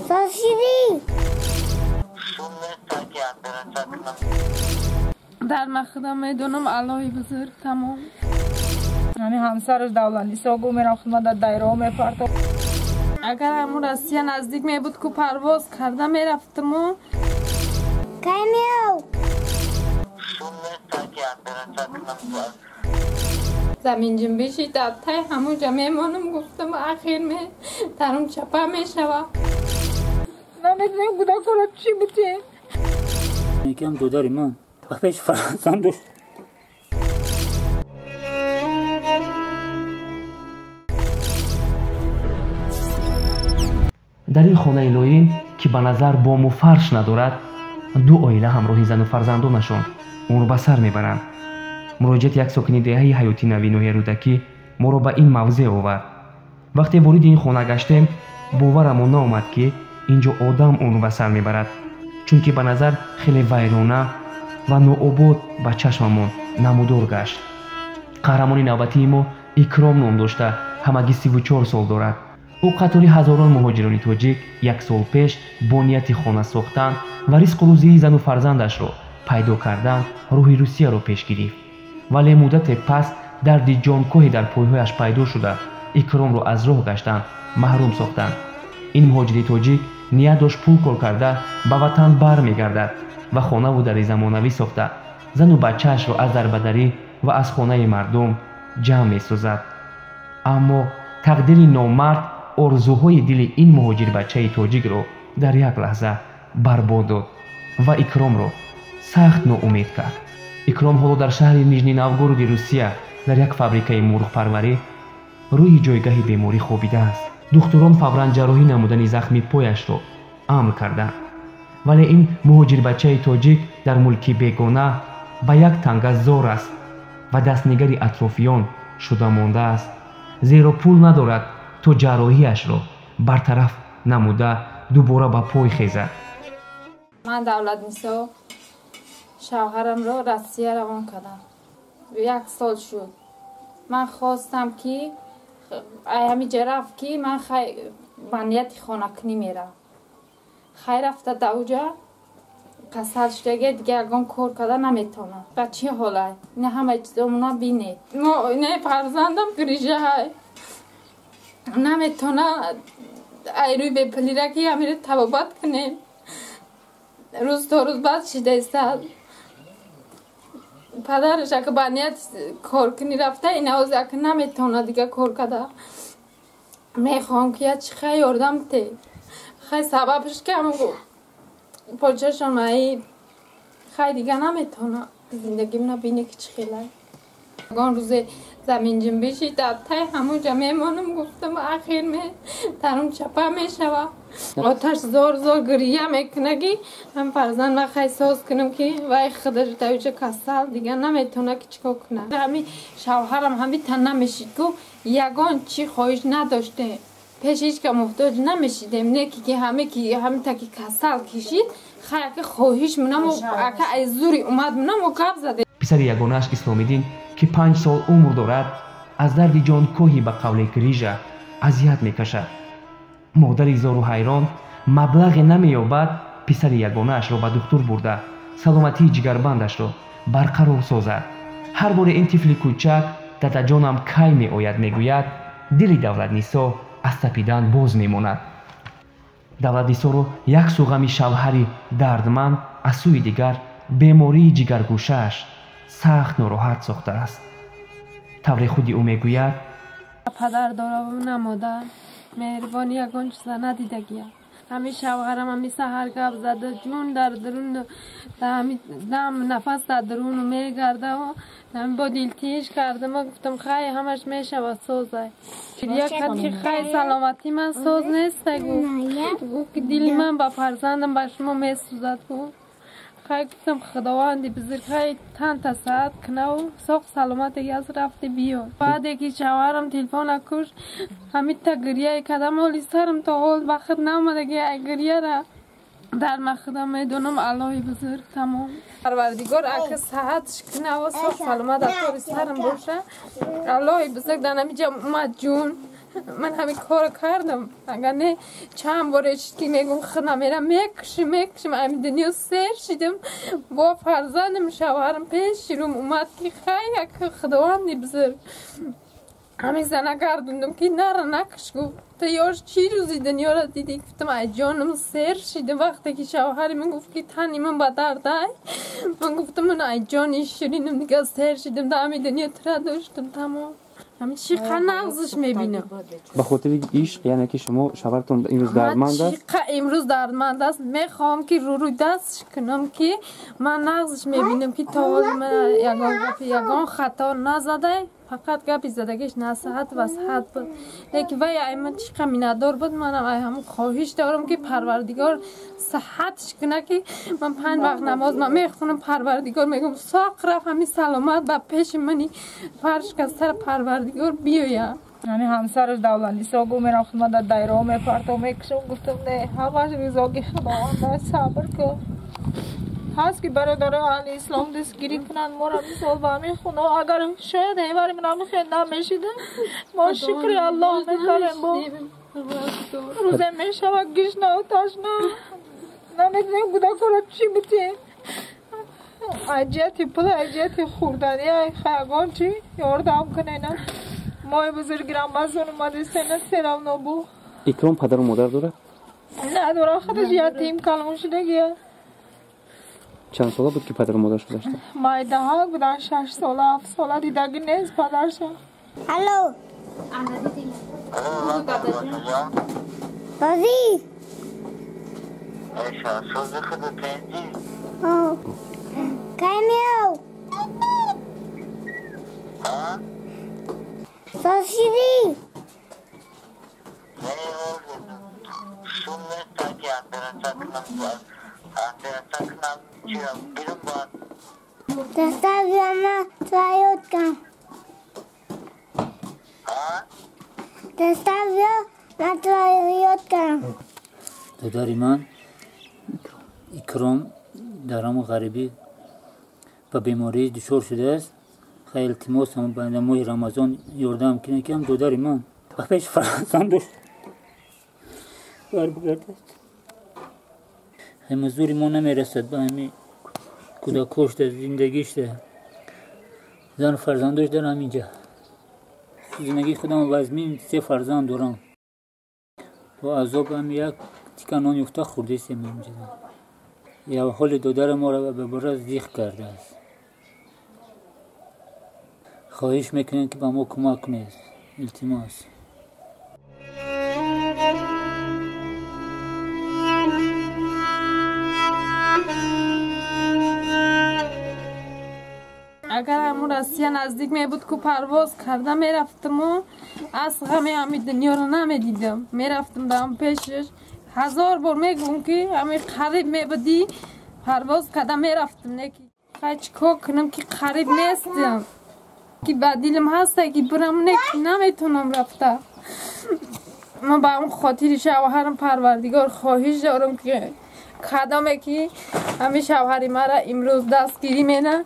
ساشیری در مخدم میدونم الله بزرگ تمام همین همسرش دولتی ساگو میرفت ما در دایره میپرد اگر همون راستی نزدیک می بود که پرواز کرده میرفتم و کی میاو زمین جنبشی در تای همونجا میمانم گفتم آخر می ترم چپا میشوه نمیدونم بودا کنه چی بوده یکم دوداری من وقتش فرانسان داشت در این خانه لویین که به نظر بام و فرش ندارد دو عائله همراهی زن و فرزندانشان اون رو به سر میبرند. مراجعت یک ساکن دهه حیاتی نوین و رودکی ما را به این موضع آورد. وقتی وارد این خانه گشتیم باورمون نآمد که اینجا آدم اون رو به سر میبرد، چون که به نظر خیلی ویرانه و نوآباد به چشممون نمودار گشت. قهرمان نوبتی ما اکرام نام داشته، همگی 34 سال دارد. او قطاری هزاران مهاجران تاجیک یک سال پیش با نیت خانه ساختن و رزق روزی زن و فرزندش را پیدا کردن روی روسیه را پیش گرفت، ولی مدت پس درد جانکاهی در پایهایش پیدا شده اکرام را از راه گشتن محروم ساختند. این مهاجر تاجیک نیت داشت پول کار کرده به وطن برمیگردد و خانه و در زمانوی ساخته زن و بچه‌اش را از دربدری و از خانه مردم جمع می‌سازد. اما تقدیر نامرد آرزوهای دل این مهاجر بچه تاجیک را در یک لحظه برباد داد و اکرام را سخت ناامید کرد. اکرام حالا در شهر نیژنی نوگورود روسیه در یک فابریکه مرغ پروری روی جایگاه بیماری خوابیده است. دکتران فوراً جراحی نمودن زخم پایش را امر کردند، ولی این مهاجر بچه تاجیک در ملکی بیگانه به یک تنگه زار است و دستنگری اطرافیان شده مانده است، زیرا پول ندارد تو جراحیش را برطرف نموده دوباره به پای خیزد. من دولت نیسا شوهرم را روسیه روان کردم. 1 سال شد. من خواستم که همینجا رفت که من بنیت خانکنی میرم. خیر رفته در اوجا کسل شده دیگه اگان کار کرده نمیتونم. بچه حاله نه همه چیزمونا بینه نه فرزندم گریجه های نمیتونه ایروی به پلیره که همیره تبابت کنه. روز تا روز بعد شده سال پدرش که بانیت کار کنی رفته این اوز که نمیتونه دیگه کار کرده. میخوام که چی خیلی یاردم تی خیلی سببش که همون پاچشم ای خیلی دیگه نمیتونه زندگیم نبینه که چی خیلی اگان روز زمین جنبشی در تای همونجا میمانم گفتم آخر می ترم چپا میشوه آتش زار گریه میکنگی هم فرزند من خیلی ساز کنم که وای خودش دوچه کسل دیگه نمیتونه که چیکار کنه. همین شوهرم همین تن نمیشید که یگان چی خواهش نداشته پیش هیچ که محتاج نمیشیدیم نه که همین تا که کسل کشید خیلی که خواهش منم و اگه از زوری اومد منم و کب زده. پسر یگانه‌اش اسلامیدین که 5 سال عمر دارد از درد جانکاهی به قول گریژه اذیت میکشد. مادر زار و حیران مبلغ نمییابد پسر یگانه‌اش را به دکتر برده سلامتی جگربندش را برقرار سازد. هر بار این طفل کوچک دادا جانم کی میآید میگوید دل دولت نیسا از تپیدن باز میماند. دولت نیسا را یک سوغم شوهری دردمند از سوی دیگر بیماری جگرگوشه‌اش سخت ناراحت ساخته است. طور خودی او میگوید پدر دارم نه مادر مهربانی یگان چیزا ندیدگیه. همین شوهرم همین سحر گپ زده جون در درون همین دم نفس در درون میگرده و همین با دلتیش کرده. ما گفتم خیلی همش میشه و سوزه یک خط که خیلی سلامتی من سوز نیست گو که دل من با فرزندم با شما میسوزد گو خیلی گفتم خداوندی بزرگ خیلی تن تساعد کنه و ساق سلامت از رفته بیاد. بعد یکی شوهرم تلفن کش همین تا گریه کردم ولی سرم تا حال وقت نامده که گریه را در مخدم میدونم الله بزرگ تمام پروردگار اگه صحتش کنه و ساق سلامت از طور سرم باشه الله بزرگ در نمیجا اومد جون من همین کار کردم اگر نه چند بارش که میگم خدا میرم میکشم همین دنیا سر شدم با فرزندم شوهرم پیش روم اومد که خیلی خداوندی بزرگ همین زنه گردوندم که نره نکش گفت تا یاش چی روزی دنیا را دیدی گفتم ای جانم سر شده وقتی که شوهری من گفت که تنی من با دردای من گفتم من ای جانی شیرینم دیگه سر شدم در همین دنیا تر داشتم تمام همین چیقدر نغزش میبینم به خاطر عشق یعنی که شما شوهرتون امروز دردمند است چیقدر امروز دردمند است میخوام که رو دستش کنم که من نغزش میبینم که تا حال من یگان خطا نزده فقط گپی زدگیش نصیحت و صحت بود لیکن وای ایمن چقدر میندار بود منم همون خواهش دارم که پروردگار صحتش کنه که من 5 وقت نماز من میخونم پروردگار میگم ساق رفت همین سلامت با پیش منی فرش که سر پروردگار بیاید یعنی همسرش دولتیسا گو میرم خدمت در دایره میپرتم میکشم گفتم نه همش رضاگی خداوند صبر کن هست که برادر اهل اسلام دستگیری کنند ما را مثال با میخونه اگر شاید ایواری من هم خیلی نمیشیده ما شکر الله میکنیم با روزه میشود گشنه و تشنه نمیدونیم بودا کرد چی بودیم عجیتی پل عجیتی خوردنی خیگان چی یاردم کنه نه مای بزرگی رمزون اومده سنه سرم نبو اکرام پدر و مادر داره؟ نداره خودش یتیم کلمون شده گیه چند ساله بود که پدر و مادرش داشتن؟ مایده ها بودن 6 ساله 7 ساله دیدگی نیست پدرشم الو بازی ایشا سوز خود تنجی کامیو ها؟ سوشیدی سونه تاکی آتره تکنم چیم بیرون باید دستا بیانا ترایوت کن ها؟ دستا بیانا ترایوت کن داداری من اکرام در همون غریبی به بیماری دچار شده است خیلی التماس هم بعد ماه رمضان یاردم کنه که هم داداری من پیش فرزند داشت برگرده همه زوری ما نمیرسد به همین کودکش در زندگیش ده زن فرزندش دارم اینجا زندگی خودم وزمین 3 فرزند دارم با عذاب هم یک تیکنان یفته خورده سیم اینجا یا حال دادر ما را به برای زیخ کرده است خواهش میکنیم که به ما کمک کنید التماس اگر همون رسیه نزدیک می بود که پرواز کردم میرفتم و از غمی همین دنیا رو نمیدیدم میرفتم دارم پیشش 1000 بار میگم که همین قریب می بودی پرواز کردم میرفتم نکی خیلی چکار کنم که قریب نیستم که بدیلم هسته که برم نکی نمیتونم رفتم من با اون خاطر شوهرم پروردگار خواهش دارم که قدمه که همین شوهری مرا امروز دستگیری مینه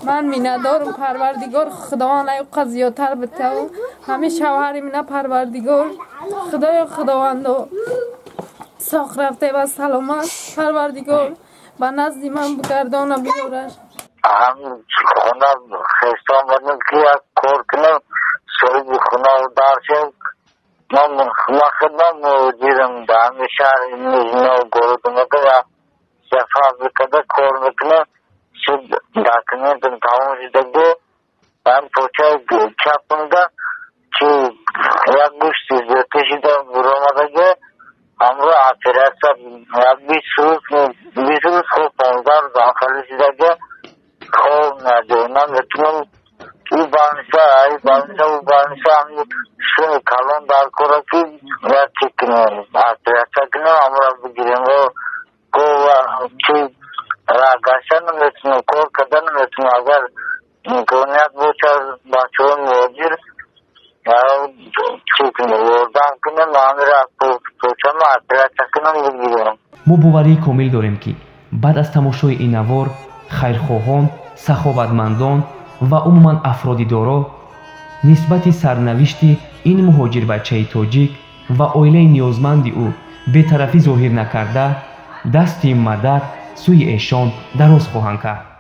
من میندارم پروردگار خداوند ای قضیاتر بته و همین شوهری منه پروردگار خدای خداوند ساخ رفته و سلامت پروردگار با نزدی من بگردانه بیارش هم خونه خیستان بدنم که یک کار کنم سوی خونه و دارشم من خونه خدمم جیرم به همه شهر نو گردم و سفر بکده کار میکنم شد داکنه تمام شده من پوچه چپنده که یک گوشتی زیده شده برامده امرو آپریسا یک 20 روز خوب 15 روز آخری شده خوب ندونم بتونم ای بانسا همی شون کلون دار کرده که یک چکنه آپریسا کنه امرو بگیرم و که راگاشن نمیتونم کار کردن نمیتونم اگر امکانیت بچه بچه‌ها موجود یا چکنه وردم کنه نامی را پوچم آپریسا کنم بگیرم ما باوری کامل داریم که بعد از تماشای این نوار خیرخواهان سخاوتمندان و عموما افرادی دارا нисбати сарнавишти ин муҳоҷирбачаи тоҷик ва оилаи ниёзманди ӯ бетарафӣ зоҳир накарда, дасти мадад сӯи эшон дароз хоҳанд кард.